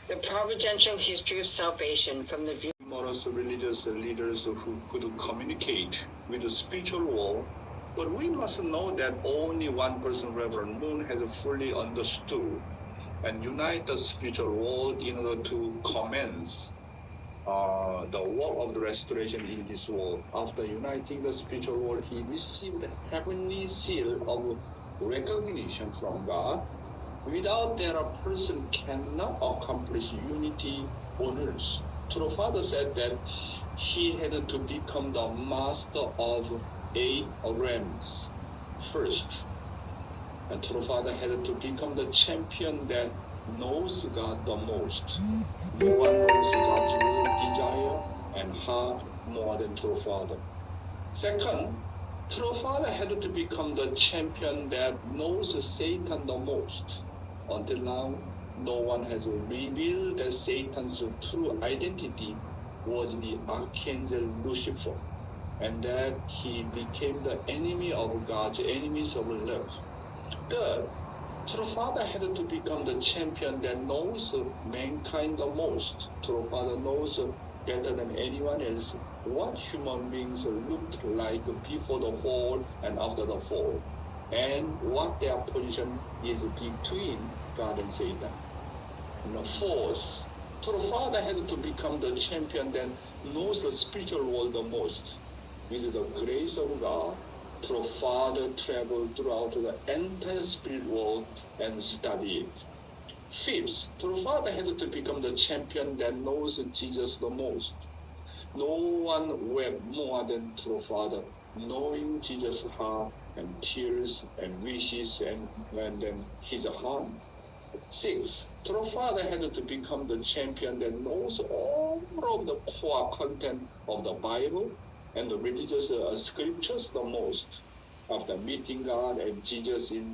The Providential History of Salvation from the view. Numerous religious leaders who could communicate with the spiritual world, but we must know that only one person, Reverend Moon, has fully understood and unite the spiritual world in order to commence the work of the restoration in this world. After uniting the spiritual world, he received the heavenly seal of recognition from God. Without that, a person cannot accomplish unity on earth. True Father said that he had to become the master of 8 realms first. And True Father had to become the champion that knows God the most. No one knows God's will, desire, and heart more than True Father. Second, True Father had to become the champion that knows Satan the most. Until now, no one has revealed that Satan's true identity was the Archangel Lucifer, and that he became the enemy of God's enemies of love. Third, True Father had to become the champion that knows mankind the most. True Father knows better than anyone else what human beings looked like before the fall and after the fall, and what their position is between God and Satan. Fourth, True Father had to become the champion that knows the spiritual world the most. With the grace of God, True Father traveled throughout the entire spirit world and studied it. Fifth, True Father had to become the champion that knows Jesus the most. No one wept more than True Father, knowing Jesus' heart and tears and wishes and then his heart. Sixth, True Father had to become the champion that knows all of the core content of the Bible and the religious scriptures the most. After meeting God and Jesus in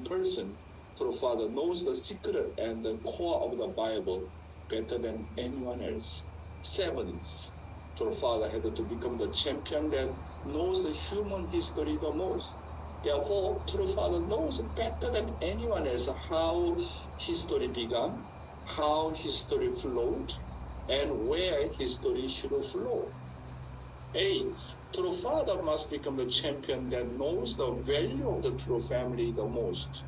person, True Father knows the secret and the core of the Bible better than anyone else. Seventh, True Father had to become the champion that knows the human history the most. Therefore, True Father knows better than anyone else how history began, how history flowed, and where history should flow. Eighth, True Father must become the champion that knows the value of the true family the most.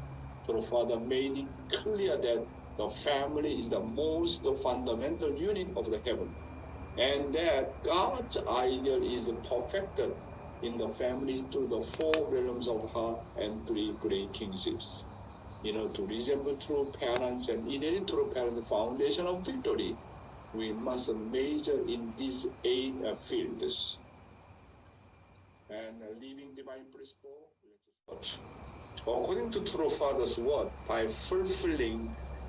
True Father made it clear that the family is the most fundamental unit of the heaven, and that God's ideal is perfected in the family through the 4 realms of heart and 3 great kingships. To resemble true parents and inherit true parents' foundation of victory, we must major in these 8 fields. And living divine principle, according to True Father's word, by fulfilling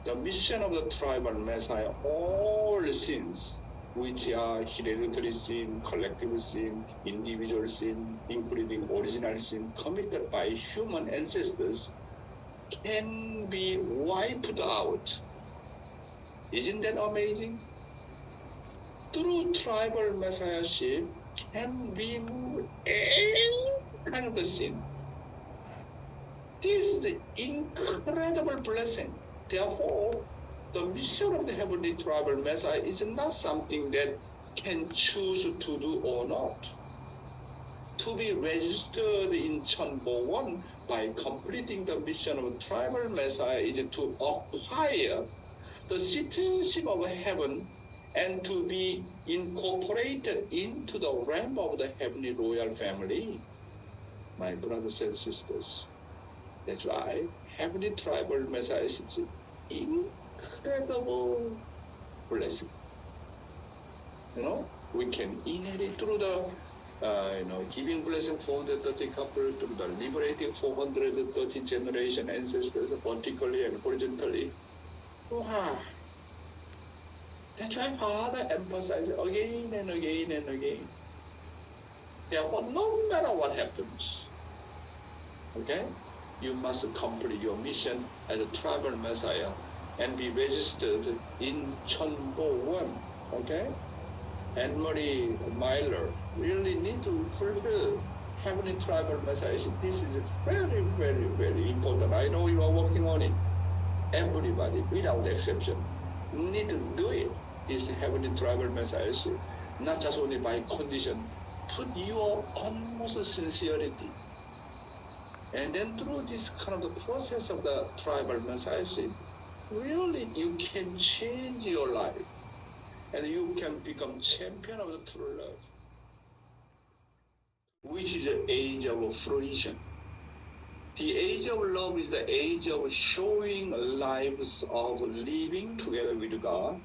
the mission of the tribal Messiah, all sins, which are hereditary sin, collective sin, individual sin, including original sin committed by human ancestors, can be wiped out. Isn't that amazing? Through tribal messiahship can remove any kind of the sin. This is an incredible blessing. Therefore, the mission of the heavenly tribal Messiah is not something that can choose to do or not. To be registered in Chunbo 1 by completing the mission of the tribal Messiah is to acquire the citizenship of heaven and to be incorporated into the realm of the heavenly royal family. My brothers and sisters, that's why heavenly tribal Messiah is incredible blessing. We can inherit through the giving blessing 430 couple, through the liberating 430 generation ancestors vertically and horizontally. Wow. That's why Father emphasizes again and again and again. Therefore, no matter what happens, okay, you must complete your mission as a tribal Messiah and be registered in Chunbo 1, okay? Anne-Marie Myler really need to fulfill heavenly tribal messiahship. This is very, very, very important. I know you are working on it. everybody, without exception, need to do it. Is heavenly travel messiahship, not just only by condition, put your utmost sincerity. And then through this kind of the process of the tribal messiahship, really you can change your life and you can become champion of the true love, which is the age of fruition. The age of love is the age of showing lives of living together with God.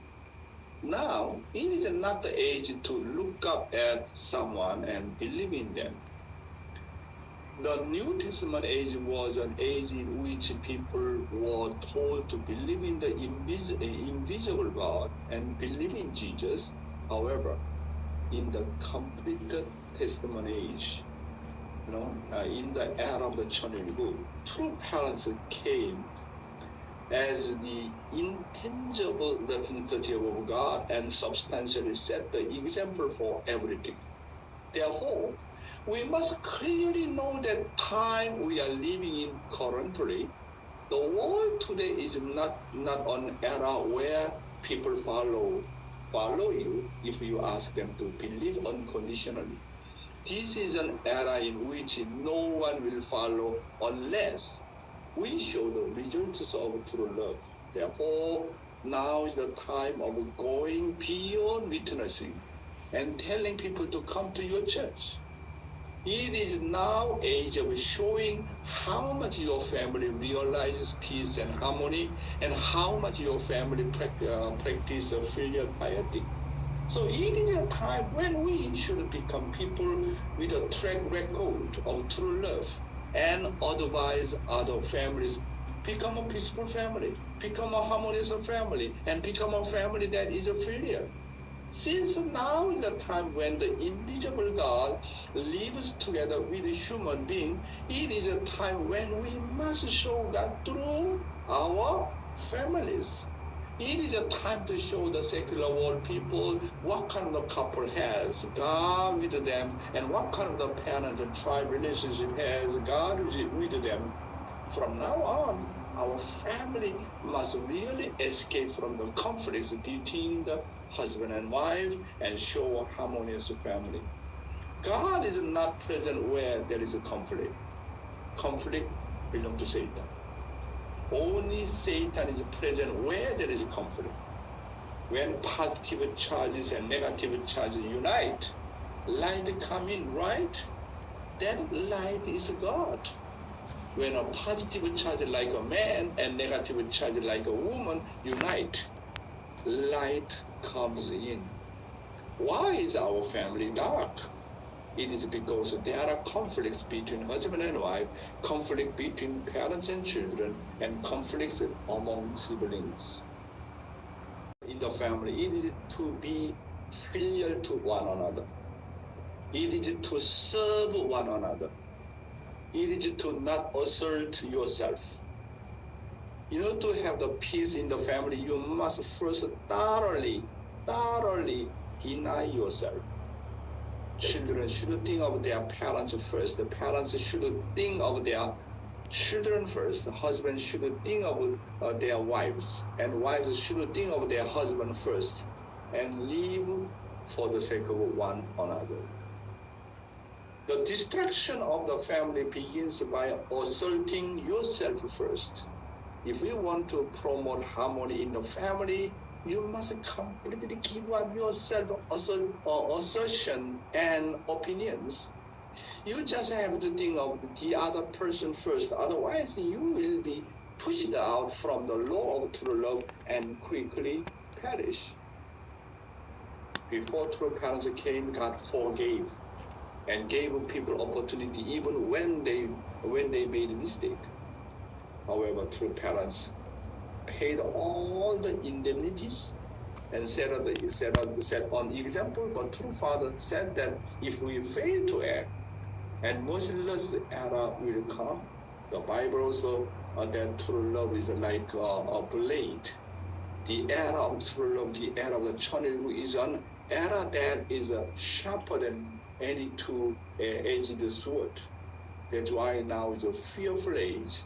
Now, it is not the age to look up at someone and believe in them. The New Testament age was an age in which people were told to believe in the invisible God and believe in Jesus. However, in the completed Testament age, in the era of the 천일국, true parents came as the intangible representative of God and substantially set the example for everything. Therefore, we must clearly know that time we are living in currently, the world today is not an era where people follow you if you ask them to believe unconditionally. This is an era in which no one will follow unless we show the results of true love. Therefore, now is the time of going beyond witnessing and telling people to come to your church. It is now age of showing how much your family realizes peace and harmony and how much your family practice filial piety. So it is a time when we should become people with a track record of true love and advise other families, become a peaceful family, become a harmonious family, and become a family that is a filial. Since now is the time when the invisible God lives together with a human being, it is a time when we must show God through our families. It is a time to show the secular world people what kind of couple has God with them and what kind of the parent and tribe relationship has God with them. From now on, our family must really escape from the conflicts between the husband and wife and show a harmonious family. God is not present where there is a conflict. Conflict belongs to Satan. Only Satan is present where there is a conflict. When positive charges and negative charges unite, light come in, right? That light is God. When a positive charge like a man and negative charge like a woman unite, light comes in. Why is our family dark? It is because there are conflicts between husband and wife, conflict between parents and children, and conflicts among siblings. In the family, it is to be filial to one another. It is to serve one another. It is to not assert yourself. In order to have the peace in the family, you must first thoroughly deny yourself. Children should think of their parents first. The parents should think of their children first. Husbands should think of their wives. And wives should think of their husband first. And live for the sake of one another. The destruction of the family begins by asserting yourself first. If you want to promote harmony in the family, you must completely give up yourself assertion and opinions. You just have to think of the other person first. Otherwise, you will be pushed out from the law of true love and quickly perish. Before true parents came, God forgave and gave people opportunity even when they made a mistake. However, true parents paid all the indemnities and set on example, but true father said that if we fail to act, and merciless era will come. The Bible also that true love is like a blade. The era of true love, the era of the 천일국 is an era that is sharper than any two-edged sword. That's why now is a fearful age.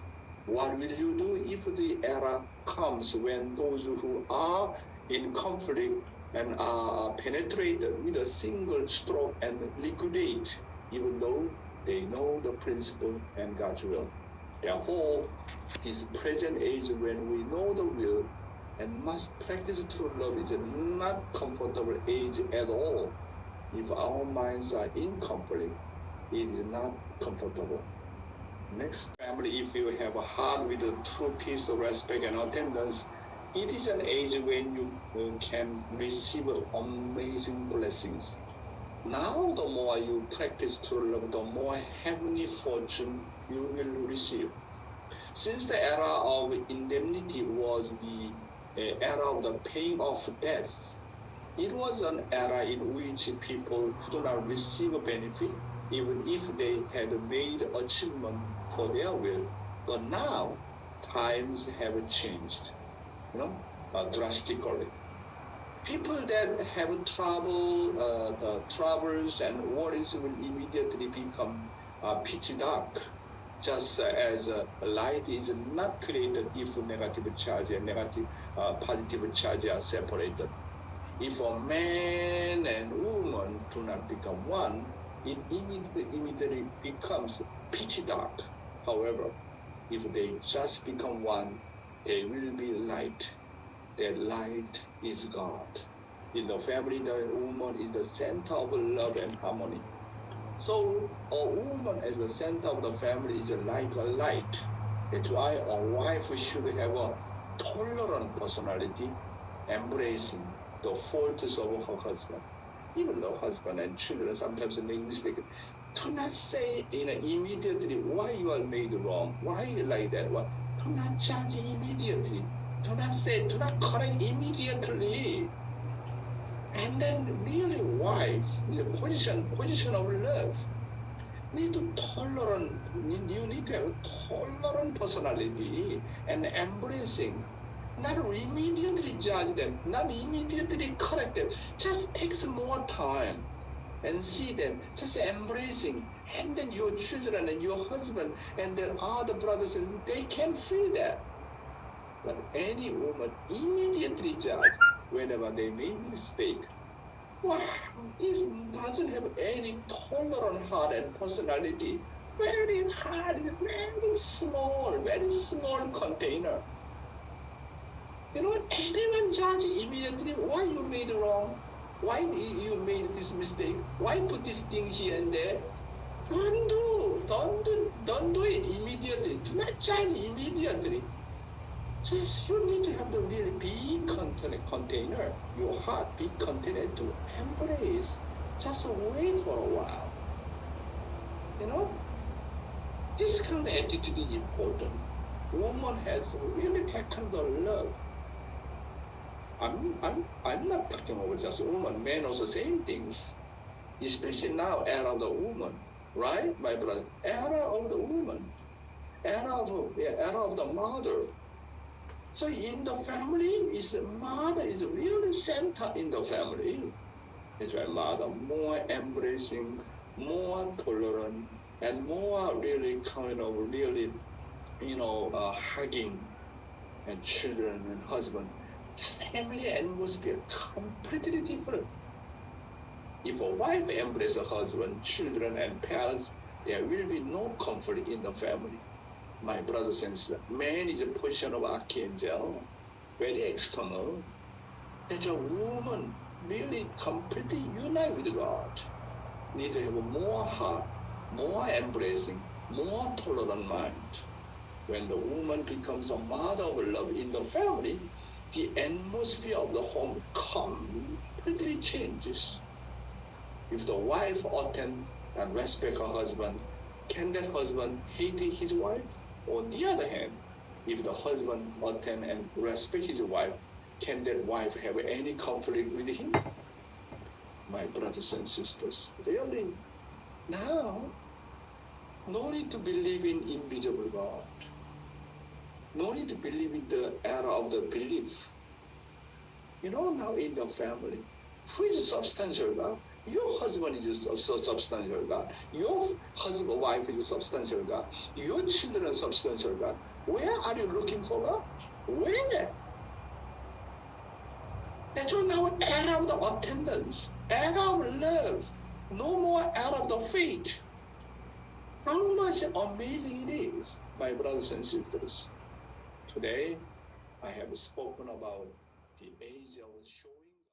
What will you do if the era comes when those who are in conflict and are penetrated with a single stroke and liquidate, even though they know the principle and God's will? Therefore, this present age when we know the will and must practice true love is not comfortable age at all. If our minds are in conflict, it is not comfortable. Next, family, if you have a heart with a true peace, respect, and attendance, it is an age when you can receive amazing blessings. Now, the more you practice true love, the more heavenly fortune you will receive. Since the era of indemnity was the era of the paying off debts, it was an era in which people could not receive a benefit even if they had made achievement for their will. But now, times have changed, drastically. People that have troubles and worries will immediately become pitch dark, just as light is not created if negative charge and positive charge are separated. If a man and woman do not become one, it immediately becomes pitch dark. However, if they just become one, they will be light. That light is God. In the family, the woman is the center of love and harmony. So a woman as the center of the family is like a light. That's why a wife should have a tolerant personality, embracing the faults of her husband. Even though husband and children sometimes make mistakes, do not say immediately why you are made wrong, why you like that. Well, do not judge immediately. Do not correct immediately. And then really wife, the position of love, you need to have a tolerant personality and embracing. Not immediately judge them, not immediately correct them. Just takes more time and see them, just embracing. And then your children and your husband and their other brothers, they can feel that. But any woman immediately judge whenever they make mistake. Wow, this doesn't have any tolerant heart and personality. Very hard, very small container. Anyone judge immediately why you made wrong, why you made this mistake, why put this thing here and there. Don't do it immediately. Do not judge immediately. Just you need to have the really big container, your heart big container to embrace. Just wait for a while. This kind of attitude is important. Woman has really taken the love. I'm not talking about just woman, men also same things. Especially now, era of the woman, right, my brother? Era of the woman, era of the mother. So in the family, mother is really center in the family. That's why mother more embracing, more tolerant, and more really hugging, and children and husband. Family atmosphere completely different. If a wife embraces her husband, children, and parents, there will be no conflict in the family. My brothers and sisters, man is a position of archangel, very external. That a woman really completely unite with God. Need to have more heart, more embracing, more tolerant mind. When the woman becomes a mother of love in the family, the atmosphere of the home completely changes. If the wife attend and respect her husband, can that husband hate his wife? On the other hand, if the husband attend and respect his wife, can that wife have any conflict with him? My brothers and sisters, really, now, no need to believe in invisible God. No need to believe in the era of the belief. Now in the family, who is substantial God? Your husband is a substantial God. Your wife is a substantial God. Your children are substantial God. Where are you looking for love? Where? That's why now era of the attendance, era of love, no more era of the fate. How much amazing it is, my brothers and sisters. Today, I have spoken about the age of showing.